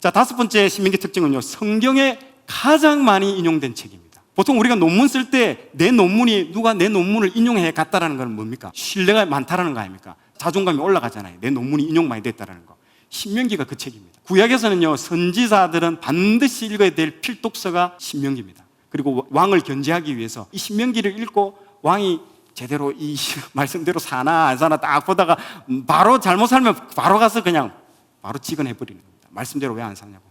자, 다섯 번째 신명기 특징은요, 성경에 가장 많이 인용된 책입니다. 보통 우리가 논문 쓸 때 내 논문이 누가 내 논문을 인용해 갔다라는 건 뭡니까? 신뢰가 많다라는 거 아닙니까? 자존감이 올라가잖아요. 내 논문이 인용 많이 됐다라는 거. 신명기가 그 책입니다. 구약에서는요, 선지자들은 반드시 읽어야 될 필독서가 신명기입니다. 그리고 왕을 견제하기 위해서 이 신명기를 읽고 왕이 제대로 이 말씀대로 사나 안 사나 딱 보다가 바로 잘못 살면 바로 가서 그냥 바로 직언해버리는 겁니다. 말씀대로 왜 안 사냐고.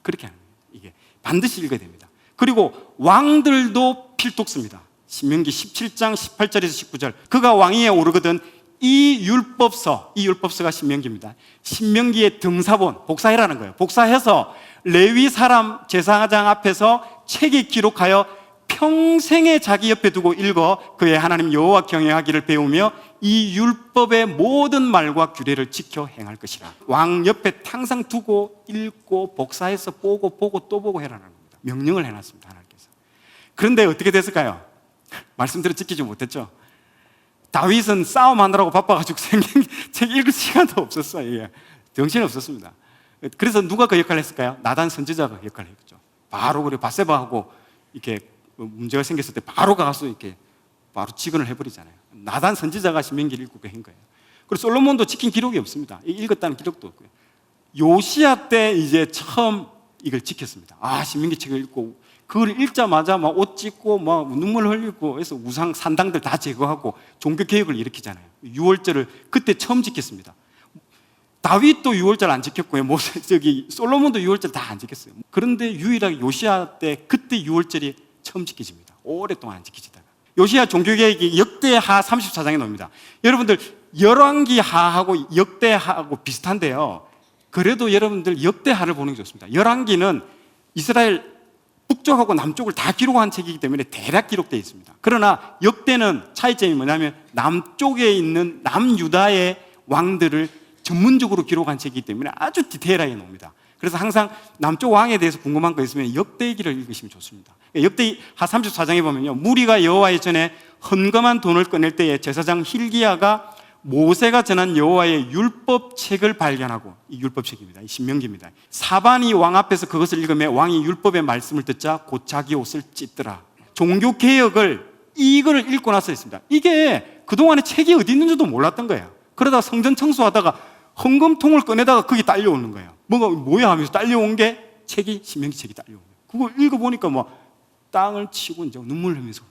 그렇게 하는 거예요. 이게 반드시 읽어야 됩니다. 그리고 왕들도 필독서입니다. 신명기 17장 18절에서 19절. 그가 왕위에 오르거든 이 율법서가 신명기입니다. 신명기의 등사본, 복사해라는 거예요. 복사해서 레위 사람 제사장 앞에서 책에 기록하여 평생에 자기 옆에 두고 읽어 그의 하나님 여호와 경외하기를 배우며 이 율법의 모든 말과 규례를 지켜 행할 것이라. 왕 옆에 항상 두고 읽고 복사해서 보고 또 보고 해라는 겁니다. 명령을 해놨습니다, 하나님께서. 그런데 어떻게 됐을까요? 말씀대로 지키지 못했죠. 다윗은 싸움하느라고 바빠가지고 책 읽을 시간도 없었어요. 정신이 없었습니다. 그래서 누가 그 역할을 했을까요? 나단 선지자가 그 역할을 했죠. 바로 그래 바세바하고 이렇게 문제가 생겼을 때 바로 가서 이렇게 바로 직언을 해버리잖아요. 나단 선지자가 신명기를 읽고 한 거예요. 그리고 솔로몬도 지킨 기록이 없습니다. 읽었다는 기록도 없고요. 요시야 때 이제 처음 이걸 지켰습니다. 신명기 책을 읽고 그걸 읽자마자 막 옷 찢고 막 눈물 흘리고 해서 우상 산당들 다 제거하고 종교 개혁을 일으키잖아요. 유월절을 그때 처음 지켰습니다. 다윗도 유월절 안 지켰고요. 솔로몬도 유월절 다 안 지켰어요. 그런데 유일하게 요시야 때 그때 유월절이 처음 지켜집니다. 오랫동안 안 지켜지다가 요시야 종교개혁이 역대하 34장에 나옵니다. 여러분들 열왕기하하고 역대하하고 비슷한데요, 그래도 여러분들 역대하를 보는 게 좋습니다. 열왕기는 이스라엘 북쪽하고 남쪽을 다 기록한 책이기 때문에 대략 기록되어 있습니다. 그러나 역대는 차이점이 뭐냐면 남쪽에 있는 남유다의 왕들을 전문적으로 기록한 책이기 때문에 아주 디테일하게 나옵니다. 그래서 항상 남쪽 왕에 대해서 궁금한 거 있으면 역대기를 읽으시면 좋습니다. 역대하 34장에 보면요, 무리가 여호와의 전에 헌금한 돈을 꺼낼 때에 제사장 hil기야가 모세가 전한 여호와의 율법책을 발견하고, 이 율법책입니다. 이 신명기입니다. 사반이 왕 앞에서 그것을 읽으며 왕이 율법의 말씀을 듣자 곧 자기 옷을 찢더라. 종교개혁을 이걸 읽고 나서 했습니다. 이게 그동안에 책이 어디 있는지도 몰랐던 거예요. 그러다가 성전 청소하다가 헌금통을 꺼내다가 거기 딸려오는 거예요. 뭐야 하면서 딸려온 게 책이 신명기 책이 딸려온 거예요. 그걸 읽어보니까 뭐 땅을 치고 이제 눈물 흘리면서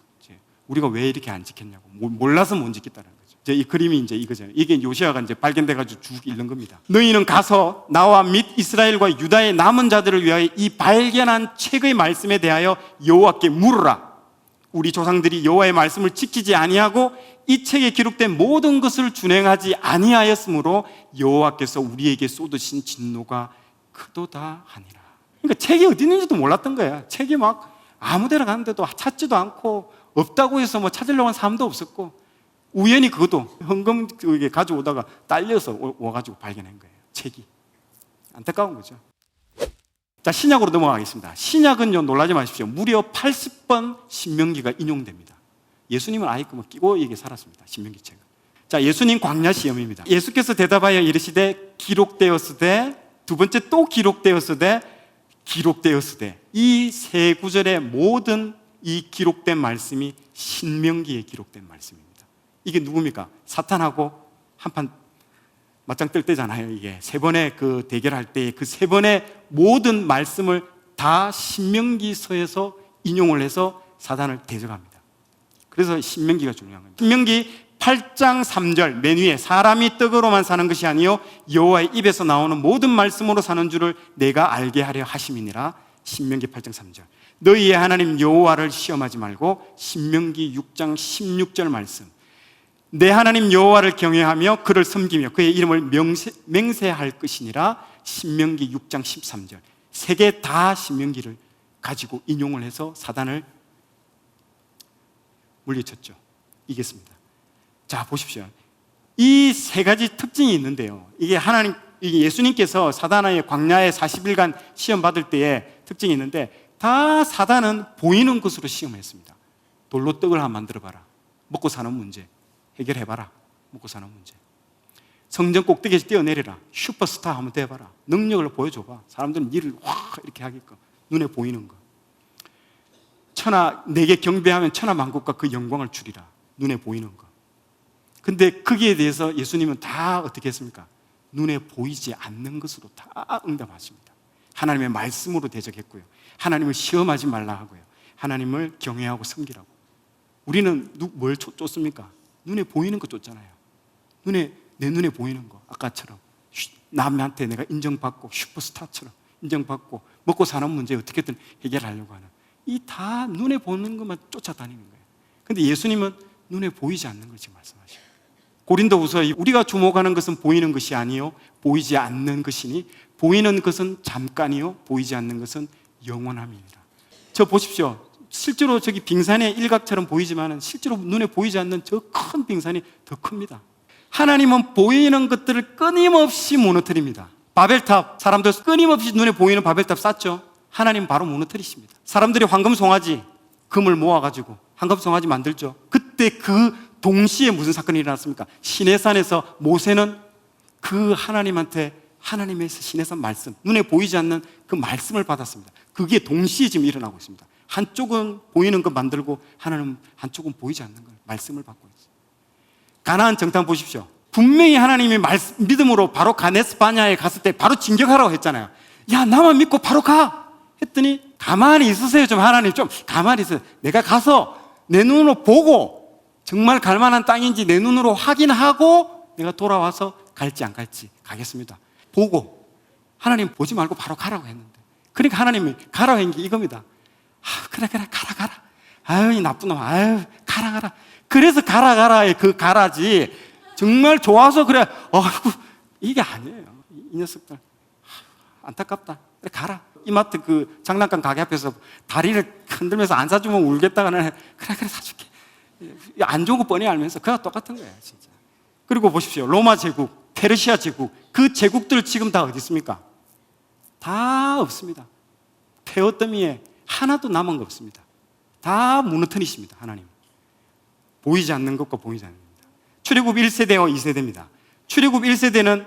우리가 왜 이렇게 안 지켰냐고, 몰라서 못 지켰다는 거죠. 이 그림이 이제 이거잖아요. 이게 요시야가 이제 발견돼가지고 쭉 읽는 겁니다. 너희는 가서 나와 및 이스라엘과 유다의 남은 자들을 위하여 이 발견한 책의 말씀에 대하여 여호와께 물으라. 우리 조상들이 여호와의 말씀을 지키지 아니하고 이 책에 기록된 모든 것을 준행하지 아니하였으므로 여호와께서 우리에게 쏟으신 진노가 크도다 하니라. 그러니까 책이 어디 있는지도 몰랐던 거야. 책이 막 아무데나 가는데도 찾지도 않고, 없다고 해서 뭐 찾으려고 하는 사람도 없었고, 우연히 그것도 헌금 가져오다가 딸려서 와가지고 발견한 거예요. 책이. 안타까운 거죠. 자, 신약으로 넘어가겠습니다. 신약은요, 놀라지 마십시오. 무려 80번 신명기가 인용됩니다. 예수님은 아예 끼고 이게 살았습니다. 신명기 책은. 자, 예수님 광야 시험입니다. 예수께서 대답하여 이르시되 기록되었으되, 두 번째 또 기록되었으되, 기록되었으되, 이 세 구절의 모든 이 기록된 말씀이 신명기에 기록된 말씀입니다. 이게 누굽니까? 사탄하고 한판 맞짱 뜰 때잖아요. 이게 세 번의 그 대결할 때 그 세 번의 모든 말씀을 다 신명기서에서 인용을 해서 사단을 대적합니다. 그래서 신명기가 중요한 겁니다. 신명기 8장 3절 맨 위에 사람이 떡으로만 사는 것이 아니요 여호와의 입에서 나오는 모든 말씀으로 사는 줄을 내가 알게 하려 하심이니라. 신명기 8장 3절. 너희의 하나님 여호와를 시험하지 말고, 신명기 6장 16절 말씀. 내 하나님 여호와를 경외하며 그를 섬기며 그의 이름을 맹세할 것이니라. 신명기 6장 13절. 세 개 다 신명기를 가지고 인용을 해서 사단을 물리쳤죠. 이겼습니다. 자, 보십시오. 이 세 가지 특징이 있는데요, 이게 예수님께서 사단의 광야에 40일간 시험 받을 때의 특징이 있는데, 다 사단은 보이는 것으로 시험했습니다. 돌로 떡을 하나 만들어봐라. 먹고 사는 문제 해결해봐라. 먹고 사는 문제. 성전 꼭대기에서 뛰어내려라. 슈퍼스타 한번 돼봐라. 능력을 보여줘봐. 사람들은 일을 확 이렇게 하게끔. 눈에 보이는 거. 천하 내게 경배하면 천하만국과 그 영광을 주리라. 눈에 보이는 거. 근데 거기에 대해서 예수님은 다 어떻게 했습니까? 눈에 보이지 않는 것으로 다 응답하십니다. 하나님의 말씀으로 대적했고요. 하나님을 시험하지 말라 하고요. 하나님을 경외하고 섬기라고. 우리는 뭘 쫓습니까? 눈에 보이는 거 쫓잖아요. 내 눈에 보이는 거. 아까처럼 남한테 내가 인정받고 슈퍼스타처럼 인정받고 먹고 사는 문제 어떻게든 해결하려고 하는 이 다 눈에 보이는 것만 쫓아다니는 거예요. 근데 예수님은 눈에 보이지 않는 걸 지금 말씀하시고, 고린도후서 우리가 주목하는 것은 보이는 것이 아니요 보이지 않는 것이니 보이는 것은 잠깐이요 보이지 않는 것은 영원함입니다. 저 보십시오. 실제로 저기 빙산의 일각처럼 보이지만 실제로 눈에 보이지 않는 저 큰 빙산이 더 큽니다. 하나님은 보이는 것들을 끊임없이 무너뜨립니다. 바벨탑, 사람들 끊임없이 눈에 보이는 바벨탑 쌓죠. 하나님 바로 무너뜨리십니다. 사람들이 황금송아지, 금을 모아가지고 황금송아지 만들죠. 그때 그 동시에 무슨 사건이 일어났습니까? 시내산에서 모세는 그 하나님에서 시내산 말씀, 눈에 보이지 않는 그 말씀을 받았습니다. 그게 동시에 지금 일어나고 있습니다. 한쪽은 보이는 것 만들고 하나님 한쪽은 보이지 않는 걸 말씀을 받고 있어요. 가나안 정탐 보십시오. 분명히 하나님이 믿음으로 바로 가데스 바네아에 갔을 때 바로 진격하라고 했잖아요. 야, 나만 믿고 바로 가! 했더니 가만히 있으세요. 좀 하나님 좀 가만히 있어요. 내가 가서 내 눈으로 보고 정말 갈 만한 땅인지 내 눈으로 확인하고 내가 돌아와서 갈지 안 갈지 가겠습니다. 보고 하나님 보지 말고 바로 가라고 했는데, 그러니까 하나님이 가라고 한 게 이겁니다. 그래 가라. 아유 이 나쁜 놈, 아유 가라. 그래서 가라의 그 가라지 정말 좋아서 그래. 이게 아니에요. 이 녀석들 안타깝다. 그래 가라. 이마트 그 장난감 가게 앞에서 다리를 흔들면서 안 사주면 울겠다가 그래 사줄게. 안 좋은 거 뻔히 알면서 그가 똑같은 거예요, 진짜. 그리고 보십시오. 로마 제국, 페르시아 제국, 그 제국들 지금 다 어디 있습니까? 다 없습니다. 폐허더미에 하나도 남은 거 없습니다. 다 무너뜨리십니다, 하나님. 보이지 않는 것과 보이지 않는 겁니다. 출애굽 1세대와 2세대입니다. 출애굽 1세대는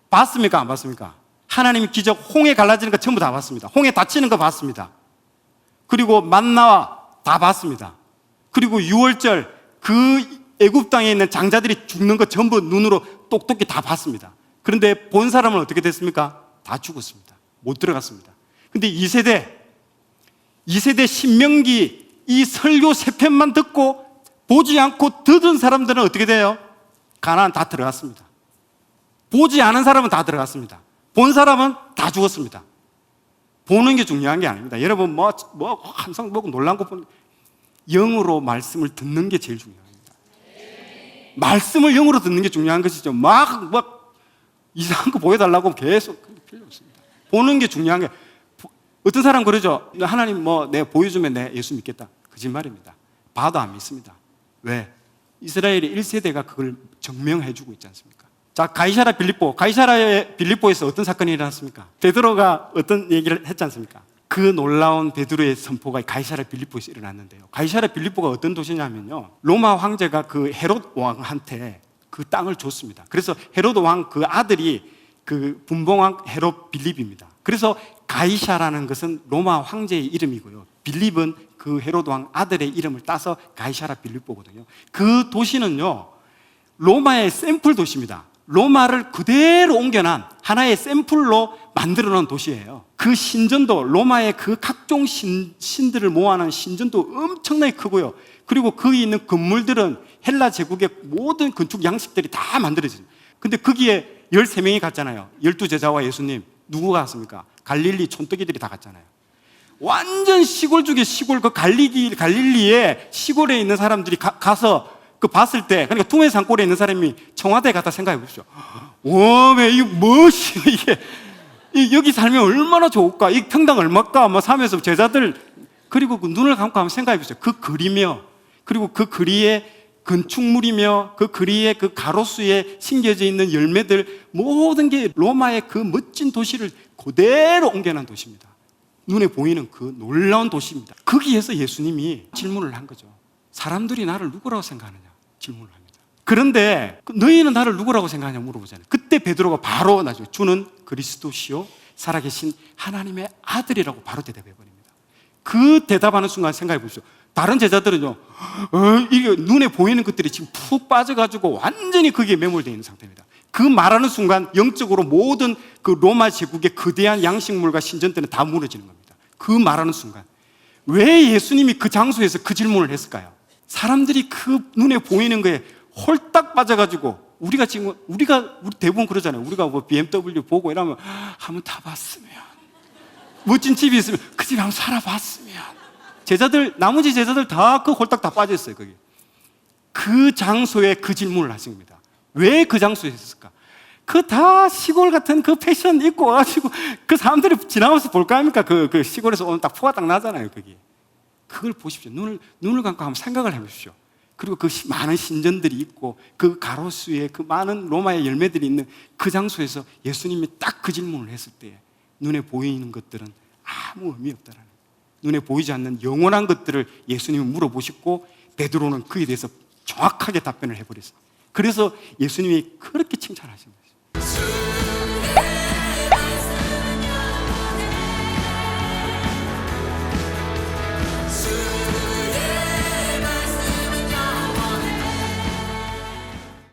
봤습니까? 안 봤습니까? 하나님 기적, 홍해 갈라지는 거 전부 다 봤습니다. 홍해 닫히는 거 봤습니다. 그리고 만나와 다 봤습니다. 그리고 유월절 그 애굽 땅에 있는 장자들이 죽는 거 전부 눈으로 똑똑히 다 봤습니다. 그런데 본 사람은 어떻게 됐습니까? 다 죽었습니다. 못 들어갔습니다. 근데 2세대 신명기 이 설교 3편만 듣고 보지 않고 듣은 사람들은 어떻게 돼요? 가나안 다 들어갔습니다. 보지 않은 사람은 다 들어갔습니다. 본 사람은 다 죽었습니다. 보는 게 중요한 게 아닙니다. 여러분 항상 보고 놀란 거 보는, 영으로 말씀을 듣는 게 제일 중요합니다. 말씀을 영으로 듣는 게 중요한 것이죠. 막 이상한 거 보여달라고 계속 필요 없습니다. 보는 게 중요한 게, 어떤 사람 그러죠. 하나님 내가 보여주면 내 예수 믿겠다. 거짓말입니다. 봐도 안 믿습니다. 왜? 이스라엘의 1세대가 그걸 증명해주고 있지 않습니까? 자, 가이사라 빌립보에서 어떤 사건이 일어났습니까? 베드로가 어떤 얘기를 했지 않습니까? 그 놀라운 베드로의 선포가 가이사라 빌립보에서 일어났는데요. 가이사라 빌립보가 어떤 도시냐면요, 로마 황제가 그 헤롯 왕한테 그 땅을 줬습니다. 그래서 헤롯 왕 그 아들이 그 분봉왕 헤롯 빌립입니다. 그래서 가이사라는 것은 로마 황제의 이름이고요, 빌립은 그 헤롯 왕 아들의 이름을 따서 가이사라 빌립보거든요. 그 도시는요, 로마의 샘플 도시입니다. 로마를 그대로 옮겨난 하나의 샘플로 만들어 놓은 도시예요. 그 신전도, 로마의 그 각종 신들을 모아놓은 신전도 엄청나게 크고요. 그리고 거기 있는 건물들은 헬라 제국의 모든 건축 양식들이 다 만들어져요. 근데 거기에 13명이 갔잖아요. 12제자와 예수님. 누구가 갔습니까? 갈릴리 촌뜨기들이 다 갔잖아요. 완전 시골 중에 시골, 그 갈릴리의 시골에 있는 사람들이 가서 그 봤을 때, 그러니까 투메 산골에 있는 사람이 청와대에 갔다 생각해 보십시오. 이게 무엇이, 여기 살면 얼마나 좋을까? 이 평당 얼마까? 사면서 제자들, 그리고 그 눈을 감고 한번 생각해 보세요. 그 그리며, 그리고 그 그리에 건축물이며, 그 그리에 그 가로수에 심겨져 있는 열매들, 모든 게 로마의 그 멋진 도시를 그대로 옮겨놓은 도시입니다. 눈에 보이는 그 놀라운 도시입니다. 거기에서 예수님이 질문을 한 거죠. 사람들이 나를 누구라고 생각하느냐? 질문을 합니다. 그런데 너희는 나를 누구라고 생각하냐 물어보잖아요. 그때 베드로가 바로 나중에 주는 그리스도시요 살아계신 하나님의 아들이라고 바로 대답해 버립니다. 그 대답하는 순간 생각해 보십시오. 다른 제자들은요, 이게 눈에 보이는 것들이 지금 푹 빠져가지고 완전히 거기에 매몰되어 있는 상태입니다. 그 말하는 순간 영적으로 모든 그 로마 제국의 거대한 양식물과 신전들은 다 무너지는 겁니다. 그 말하는 순간. 왜 예수님이 그 장소에서 그 질문을 했을까요? 사람들이 그 눈에 보이는 거에 홀딱 빠져가지고 우리 대부분 그러잖아요. 우리가 뭐 BMW 보고 이러면 한번 타봤으면, 멋진 집이 있으면 그 집에 한번 살아봤으면. 나머지 제자들 다 그 홀딱 다 빠졌어요, 거기. 그 장소에 그 질문을 하신 겁니다. 왜 그 장소에 했을까? 그 다 시골 같은 그 패션 입고 와가지고 그 사람들이 지나가면서 볼까 합니까? 그 시골에서 오면 딱 포가 딱 나잖아요, 거기. 그걸 보십시오. 눈을 감고 한번 생각을 해보십시오. 그리고 그 많은 신전들이 있고 그 가로수에 그 많은 로마의 열매들이 있는 그 장소에서 예수님이 딱 그 질문을 했을 때 눈에 보이는 것들은 아무 의미 없다라는, 눈에 보이지 않는 영원한 것들을 예수님이 물어보시고 베드로는 그에 대해서 정확하게 답변을 해버렸어요. 그래서 예수님이 그렇게 칭찬하신 거죠.